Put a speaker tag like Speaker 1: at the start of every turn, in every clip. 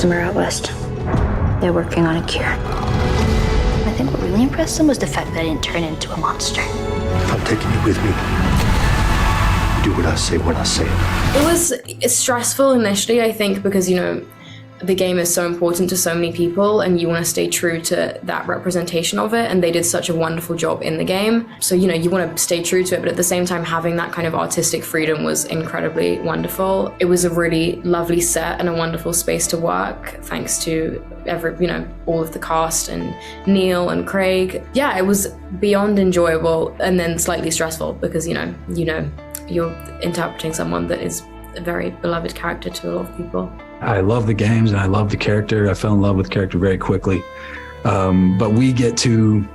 Speaker 1: somewhere out west. They're working on a cure. I think what really impressed them was the fact that I didn't turn into a monster.
Speaker 2: I'm taking you with me. Do what I say when I say it.
Speaker 3: It was stressful initially, I think, because, you know, the game is so important to so many people and you want to stay true to that representation of it, and they did such a wonderful job in the game. So, you know, you want to stay true to it, but at the same time having that kind of artistic freedom was incredibly wonderful. It was a really lovely set and a wonderful space to work, thanks to all of the cast and Neil and Craig. Yeah, it was beyond enjoyable and then slightly stressful because, you know, you're interpreting someone that is a very beloved character to a lot of people.
Speaker 4: I love the games and I love the character. I fell in love with the character very quickly. But we get to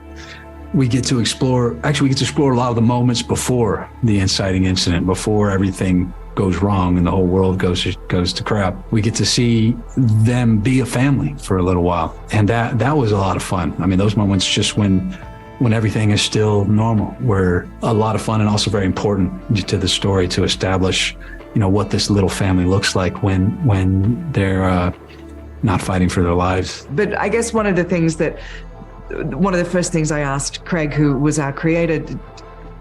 Speaker 4: explore a lot of the moments before the inciting incident, before everything goes wrong and the whole world goes to crap. We get to see them be a family for a little while. And that was a lot of fun. I mean, those moments just when everything is still normal were a lot of fun and also very important to the story to establish, you know, what this little family looks like when they're not fighting for their lives.
Speaker 5: But I guess one of the first things I asked Craig, who was our creator,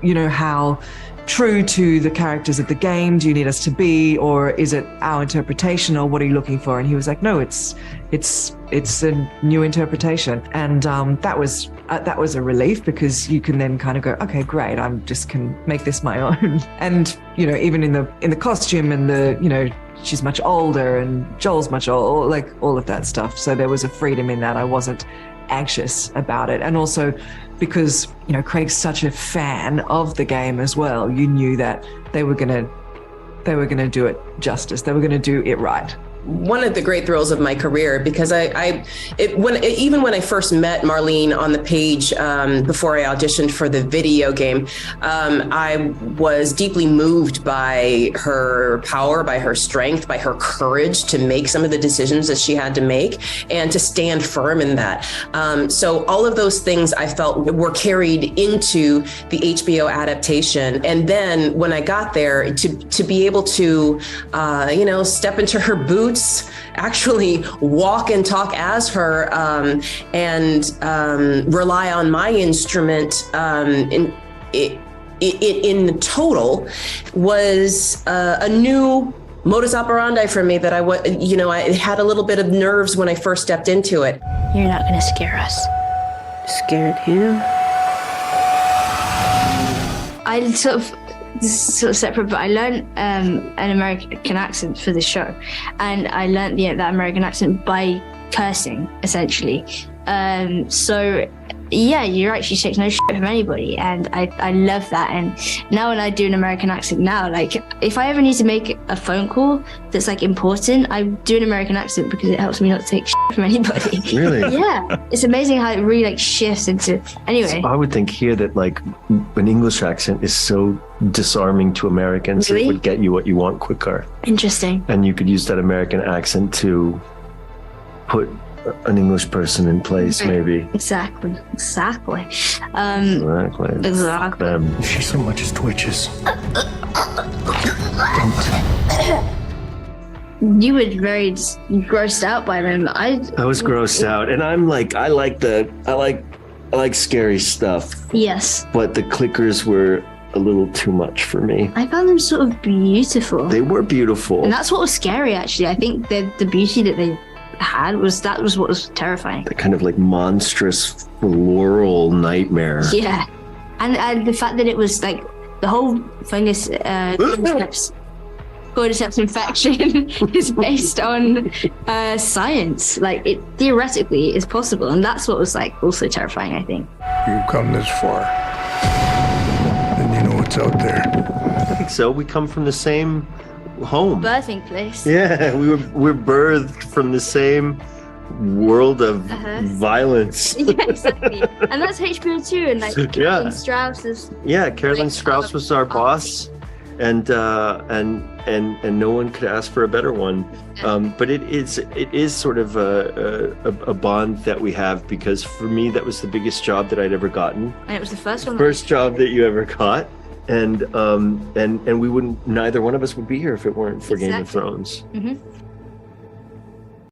Speaker 5: you know, how true to the characters of the game do you need us to be, or is it our interpretation, or what are you looking for? And he was like, no, it's a new interpretation. And that was a relief, because you can then kind of go, okay, great, I'm just can make this my own. And, you know, even in the costume and the, you know, she's much older and Joel's much older, like all of that stuff. So there was a freedom in that. I wasn't anxious about it. And also because, you know, Craig's such a fan of the game as well, you knew that they were going to do it justice. They were going to do it right.
Speaker 6: One of the great thrills of my career, because even when I first met Marlene on the page before I auditioned for the video game, I was deeply moved by her power, by her strength, by her courage to make some of the decisions that she had to make and to stand firm in that. So all of those things I felt were carried into the HBO adaptation. And then when I got there, to be able to, step into her boots, actually walk and talk as her, and rely on my instrument in the total was a new modus operandi for me that I had a little bit of nerves when I first stepped into it.
Speaker 1: You're not gonna scare us.
Speaker 7: Scared him?
Speaker 1: I sort of separate, but I learned an American accent for the show, and I learned that American accent by cursing, essentially. So yeah, you actually take no shit from anybody, and I love that. And now when I do an American accent now, like if I ever need to make a phone call that's like important, I do an American accent because it helps me not take shit from anybody.
Speaker 2: Really?
Speaker 1: Yeah, it's amazing how it really like shifts into. Anyway,
Speaker 2: So I would think here that like an English accent is so disarming to Americans,
Speaker 1: Really?
Speaker 2: it would get you what you want quicker.
Speaker 1: interesting.
Speaker 2: And you could use that American accent to put an English person in place, maybe.
Speaker 1: Exactly.
Speaker 2: Exactly.
Speaker 1: Exactly.
Speaker 2: If she so much as twitches.
Speaker 1: You were very grossed out by them.
Speaker 2: I was grossed out, and I'm like, I like scary stuff,
Speaker 1: Yes.
Speaker 2: but the clickers were a little too much for me.
Speaker 1: I found them sort of beautiful.
Speaker 2: They were beautiful.
Speaker 1: And that's what was scary, actually. I think the beauty that they had was what was terrifying.
Speaker 2: The kind of like monstrous floral nightmare.
Speaker 1: Yeah. And the fact that it was like the whole fungus cordyceps infection is based on science. Like it theoretically is possible, and that's what was like also terrifying, I think.
Speaker 8: You've come this far, then you know what's out there.
Speaker 2: I think so. We come from the same home.
Speaker 1: Birthing place.
Speaker 2: Yeah, we're birthed from the same world of violence.
Speaker 1: Yeah, exactly. And that's HBO too, and like Carolyn Strauss is.
Speaker 2: Yeah, Carolyn Strauss was our boss, and no one could ask for a better one. But it is sort of a bond that we have, because for me that was the biggest job that I'd ever gotten.
Speaker 1: And it was the first one.
Speaker 2: First job that you ever got. And we wouldn't, neither one of us would be here if it weren't for Game of Thrones.
Speaker 1: Mm-hmm.